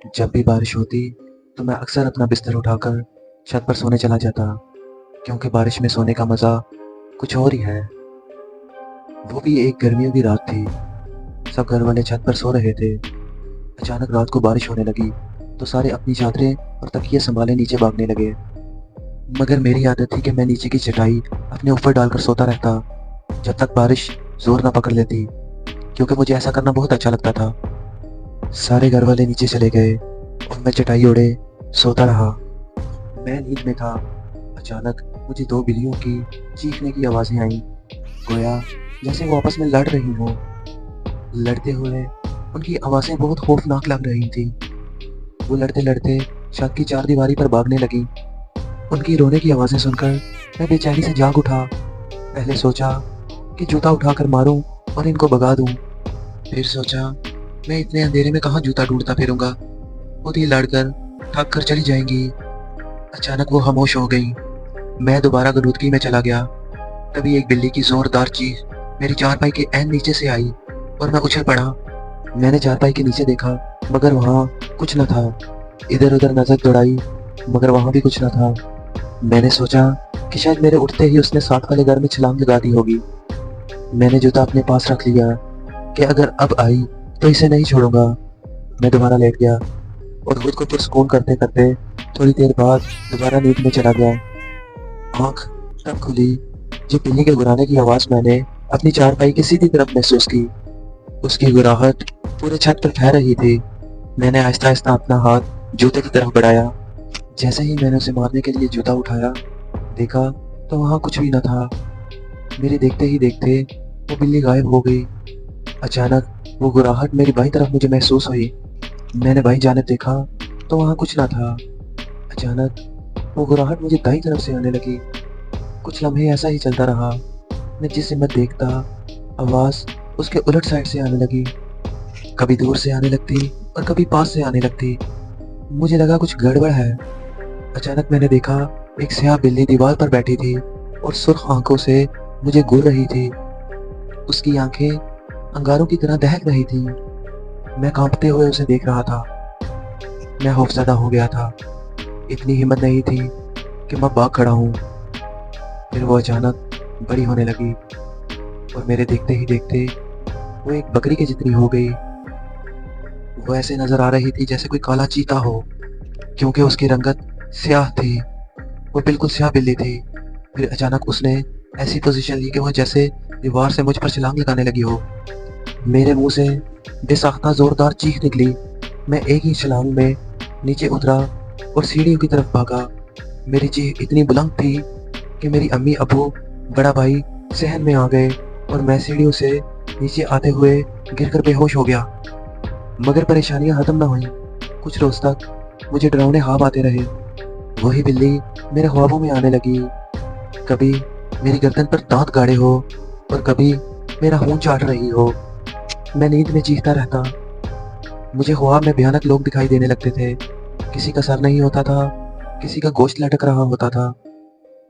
जब भी बारिश होती तो मैं अक्सर अपना बिस्तर उठाकर छत पर सोने चला जाता, क्योंकि बारिश में सोने का मज़ा कुछ और ही है। वो भी एक गर्मियों की रात थी। सब घर वाले छत पर सो रहे थे। अचानक रात को बारिश होने लगी तो सारे अपनी चादरें और तकिए संभाले नीचे भागने लगे। मगर मेरी आदत थी कि मैं नीचे की चटाई अपने ऊपर डालकर सोता रहता जब तक बारिश जोर ना पकड़ लेती, क्योंकि मुझे ऐसा करना बहुत अच्छा लगता था। सारे घर वाले नीचे चले गए और मैं चटाई ओढ़े सोता रहा। मैं नींद में था। अचानक मुझे दो बिल्लियों की चीखने की आवाज़ें आईं, गोया जैसे वो आपस में लड़ रही हों। लड़ते हुए उनकी आवाज़ें बहुत खौफनाक लग रही थी। वो लड़ते लड़ते छत की चारदीवारी पर भागने लगी। उनकी रोने की आवाज़ें सुनकर मैं बेचैनी से जाग उठा। पहले सोचा कि जूता उठाकर मारूं और इनको भगा दूं। फिर सोचा मैं इतने अंधेरे में कहाँ जूता ढूंढता फिरूंगा, खुद ही लड़कर थक कर चली जाएंगी। अचानक वो खामोश हो गई। मैं दोबारा गलूदगी में चला गया। तभी एक बिल्ली की जोरदार चीख मेरी चारपाई के ऐन नीचे से आई और मैं उछल पड़ा। मैंने चारपाई के नीचे देखा, मगर वहाँ कुछ न था। इधर उधर नजर दौड़ाई, मगर वहाँ भी कुछ न था। मैंने सोचा कि शायद मेरे उठते ही उसने साथ वाले घर में छलांग लगा दी होगी। मैंने जूता अपने पास रख लिया कि अगर अब आई तो इसे नहीं छोड़ूंगा। मैं दोबारा लेट गया और खुद को पुरस्कून करते करते थोड़ी देर बाद दोबारा नींद में चला गया। आँख तब खुली जब बिल्ली के गुर्राने की आवाज़ मैंने अपनी चारपाई की सीधी तरफ महसूस की। उसकी गुर्राहट पूरे छत पर फैल रही थी। मैंने आहिस्ता आहिस्ता अपना हाथ जूते की तरफ बढ़ाया। जैसे ही मैंने उसे मारने के लिए जूता उठाया, देखा तो वहाँ कुछ भी न था। मेरे देखते ही देखते वो बिल्ली गायब हो गई। अचानक वो गुर्राहट मेरी बाईं तरफ मुझे महसूस हुई। मैंने बाईं जानिब देखा तो वहाँ कुछ ना था। अचानक वो गुर्राहट मुझे दाईं तरफ से आने लगी। कुछ लम्हे ऐसा ही चलता रहा। मैं जिस हिम्मत देखता, आवाज़ उसके उलट साइड से आने लगी। कभी दूर से आने लगती और कभी पास से आने लगती। मुझे लगा कुछ गड़बड़ है। अचानक मैंने देखा एक स्याह बिल्ली दीवार पर बैठी थी और सुर्ख आंखों से मुझे घूर रही थी। उसकी आंखें अंगारों की तरह दहक रही थीं। मैं कांपते हुए उसे देख रहा था। मैं खौफज़दा हो गया था। इतनी हिम्मत नहीं थी कि मैं भाग खड़ा हूँ। फिर वो अचानक बड़ी होने लगी और मेरे देखते ही देखते वो एक बकरी के जितनी हो गई। वो ऐसे नजर आ रही थी जैसे कोई काला चीता हो, क्योंकि उसकी रंगत स्याह थी। वो बिल्कुल स्याह बिल्ली थी। फिर अचानक उसने ऐसी पोजीशन ली कि वो जैसे दीवार से मुझ पर छलांग लगाने लगी हो। मेरे मुंह से बेसाख्ता जोरदार चीख निकली। मैं एक ही छलांग में नीचे उतरा और सीढ़ियों की तरफ भागा। मेरी चीख इतनी बुलंद थी कि मेरी अम्मी, अबू, बड़ा भाई सहन में आ गए और मैं सीढ़ियों से नीचे आते हुए गिरकर बेहोश हो गया। मगर परेशानियां खत्म न हुई। कुछ रोज तक मुझे डरावने ख्वाब आते रहे। वही बिल्ली मेरे ख्वाबों में आने लगी। कभी मेरी गर्दन पर दांत गाड़े हो और कभी मेरा खून चाट रही हो। मैं नींद में चीखता रहता। मुझे ख्वाब में भयानक लोग दिखाई देने लगते थे। किसी का सर नहीं होता था, किसी का गोश्त लटक रहा होता था।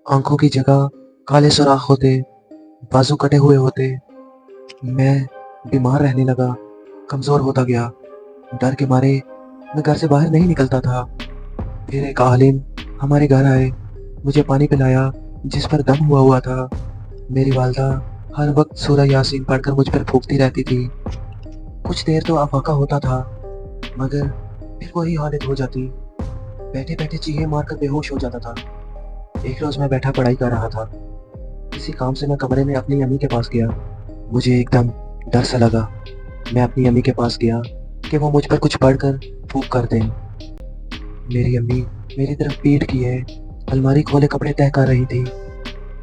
आंखों की जगह काले सुराख होते, बाजू कटे हुए होते। मैं बीमार रहने लगा, कमजोर होता गया। डर के मारे मैं घर से बाहर नहीं निकलता था। फिर एक आलिम हमारे घर आए, मुझे पानी पिलाया जिस पर दम हुआ था। मेरी वालदा हर वक्त सूरह यासीन पढ़कर मुझ पर फूंकती रहती थी। कुछ देर तो अफाका होता था, मगर फिर वही हालत हो जाती। बैठे बैठे चीखें मारकर बेहोश हो जाता था। एक रोज मैं बैठा पढ़ाई कर रहा था। किसी काम से मैं कमरे में अपनी अम्मी के पास गया। मुझे एकदम डर सा लगा। मैं अपनी अम्मी के पास गया कि वो मुझ पर कुछ पढ़कर फूंक कर दें। मेरी अम्मी मेरी तरफ पीठ किए अलमारी खोले कपड़े तह कर रही थी।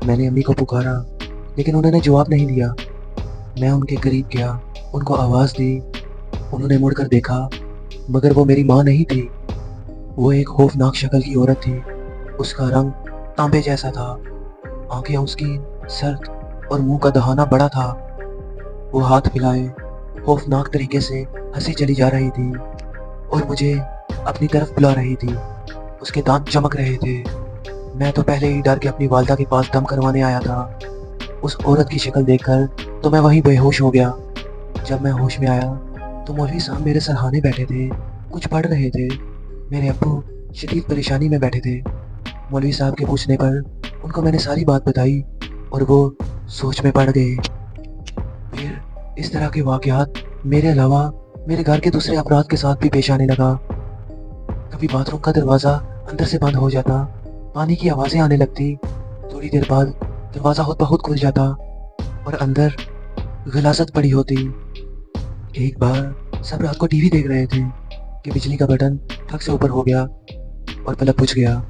मैंने अम्मी को पुकारा, लेकिन उन्होंने जवाब नहीं दिया। मैं उनके करीब गया, उनको आवाज़ दी। उन्होंने मुड़कर देखा, मगर वो मेरी माँ नहीं थी। वो एक खौफनाक शक्ल की औरत थी। उसका रंग तांबे जैसा था, आंखें उसकी सर्द और मुंह का दहाना बड़ा था। वो हाथ मिलाए खौफनाक तरीके से हंसी चली जा रही थी और मुझे अपनी तरफ बुला रही थी। उसके दांत चमक रहे थे। मैं तो पहले ही डर के अपनी वालदा के पास दम करवाने आया था। उस औरत की शक्ल देखकर तो मैं वहीं बेहोश हो गया। जब मैं होश में आया तो मौलवी साहब मेरे सरहाने बैठे थे। कुछ पढ़ रहे थे। मेरे अब्बू शदीद परेशानी में बैठे थे। मौलवी साहब के पूछने पर उनको मैंने सारी बात बताई और वो सोच में पड़ गए। फिर इस तरह के वाकयात मेरे अलावा मेरे घर के दूसरे अफराद के साथ भी पेश आने लगा। कभी बाथरूम का दरवाज़ा अंदर से बंद हो जाता, पानी की आवाज़ें आने लगती। थोड़ी देर बाद दरवाज़ा खुद ब खुद खुल जाता और अंदर गलासत पड़ी होती। एक बार सब रात को टीवी देख रहे थे कि बिजली का बटन ठक से ऊपर हो गया और बल्ब बुझ गया।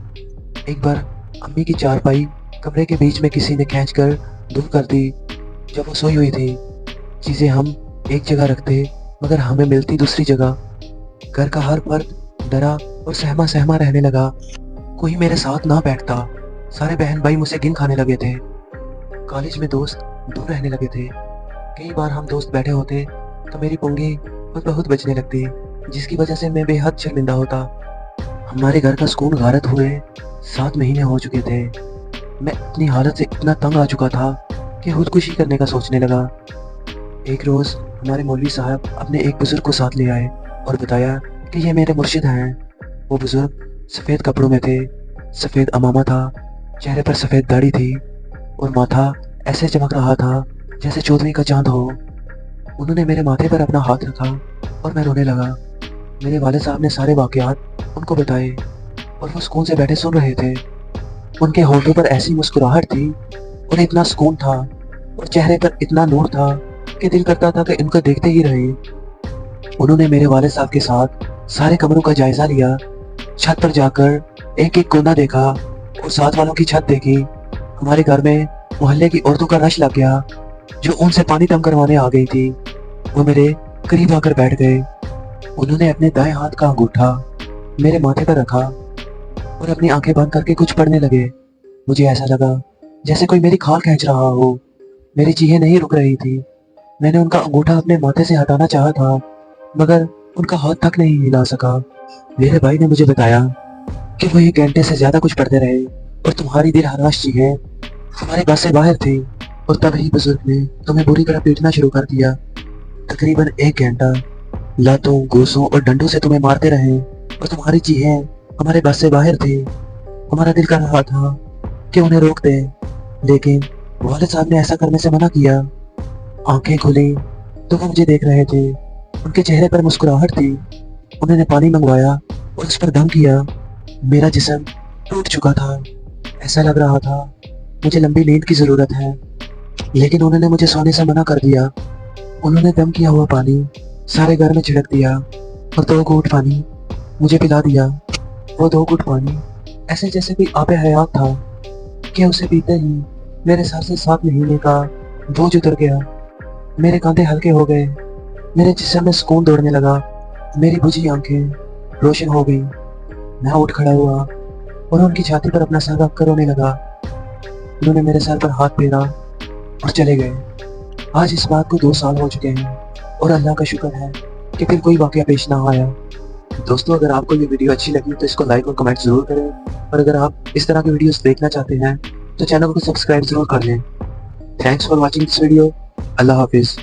एक बार अम्मी की चारपाई कमरे के बीच में किसी ने खींचकर दूर कर दी। जब वो सोई हुई थी, चीज़ें हम एक जगह रखते मगर हमें मिलती दूसरी जगह। घर का हर फर्द डरा और सहमा सहमा रहने लगा। कोई मेरे साथ ना बैठता। सारे बहन भाई मुझसे गिन खाने लगे थे। कॉलेज में दोस्त दूर रहने लगे थे। कई बार हम दोस्त बैठे होते तो मेरी पुंगी खुद बहुत बचने लगती, जिसकी वजह से मैं बेहद शर्मिंदा होता। हमारे घर का सुकून गारत हुए 7 महीने हो चुके थे। मैं अपनी हालत से इतना तंग आ चुका था कि खुदकुशी करने का सोचने लगा। एक रोज़ हमारे मौलवी साहब अपने एक बुजुर्ग को साथ ले आए और बताया कि ये मेरे मुर्शिद हैं। वो बुजुर्ग सफ़ेद कपड़ों में थे, सफ़ेद अमामा था, चेहरे पर सफ़ेद दाढ़ी थी और माथा ऐसे चमक रहा था जैसे चौदहवीं का चांद हो। उन्होंने मेरे माथे पर अपना हाथ रखा और मैं रोने लगा। मेरे वाले साहब ने सारे वाक़यात उनको बताए और वो सुकून से बैठे सुन रहे थे। उनके होठों पर ऐसी मुस्कुराहट थी और इतना सुकून था और चेहरे पर इतना नूर था कि दिल करता था कि इनको देखते ही रहे। उन्होंने मेरे वाले साहब के साथ सारे कमरों का जायजा लिया, छत पर जाकर एक एक कोना देखा और साथ वालों की छत देखी। हमारे घर में मोहल्ले की औरतों का रश लग गया जो उनसे पानी तंग करवाने आ गई थी। वो मेरे करीब आकर बैठ गए। उन्होंने अपने दाएं हाथ का अंगूठा मेरे माथे पर रखा और अपनी आंखें बंद करके कुछ पढ़ने लगे। मुझे ऐसा लगा जैसे कोई मेरी खाल खींच रहा हो। मेरी चीखें नहीं रुक रही थी। मैंने उनका अंगूठा अपने माथे से हटाना चाहा था मगर उनका हाथ तक नहीं हिला सका। मेरे भाई ने मुझे बताया कि वो 1 घंटे से ज्यादा कुछ पढ़ते रहे और तुम्हारी दिल हराश चीखें हमारे बस से बाहर थी और तभी बुजुर्ग ने तुम्हें बुरी तरह पीटना शुरू कर दिया। तकरीबन 1 घंटा लातों, घूंसों और डंडों से तुम्हें मारते रहे और तुम्हारी चीखें हमारे बस से बाहर थी। हमारा दिल कर रहा था कि उन्हें रोक दे, लेकिन वालिद साहब ने ऐसा करने से मना किया। आंखें खुली तो वो मुझे देख रहे थे। उनके चेहरे पर मुस्कुराहट थी। उन्होंने पानी मंगवाया और उस पर दम किया। मेरा जिस्म टूट चुका था। ऐसा लग रहा था मुझे लंबी नींद की जरूरत है, लेकिन उन्होंने मुझे सोने से मना कर दिया। उन्होंने दम किया हुआ पानी सारे घर में छिड़क दिया और 2 घूंट पानी मुझे पिला दिया। वो 2 घूंट पानी ऐसे जैसे कोई आबे हयात था कि उसे पीते ही मेरे सर से 7 महीने का बोझ उतर गया। मेरे कंधे हल्के हो गए। मेरे जिस्म में सुकून दौड़ने लगा। मेरी बुझी आंखें रोशन हो गई। मैं उठ खड़ा हुआ और उनकी छाती पर अपना सर रख कर रोने लगा। उन्होंने मेरे सर पर हाथ फेरा और चले गए। आज इस बात को 2 साल हो चुके हैं और अल्लाह का शुक्र है कि फिर कोई वाकया पेश ना आया। दोस्तों, अगर आपको ये वीडियो अच्छी लगी तो इसको लाइक और कमेंट जरूर करें और अगर आप इस तरह की वीडियोस देखना चाहते हैं तो चैनल को सब्सक्राइब जरूर कर लें। Thanks for watching this video. अल्लाह हाफिज़।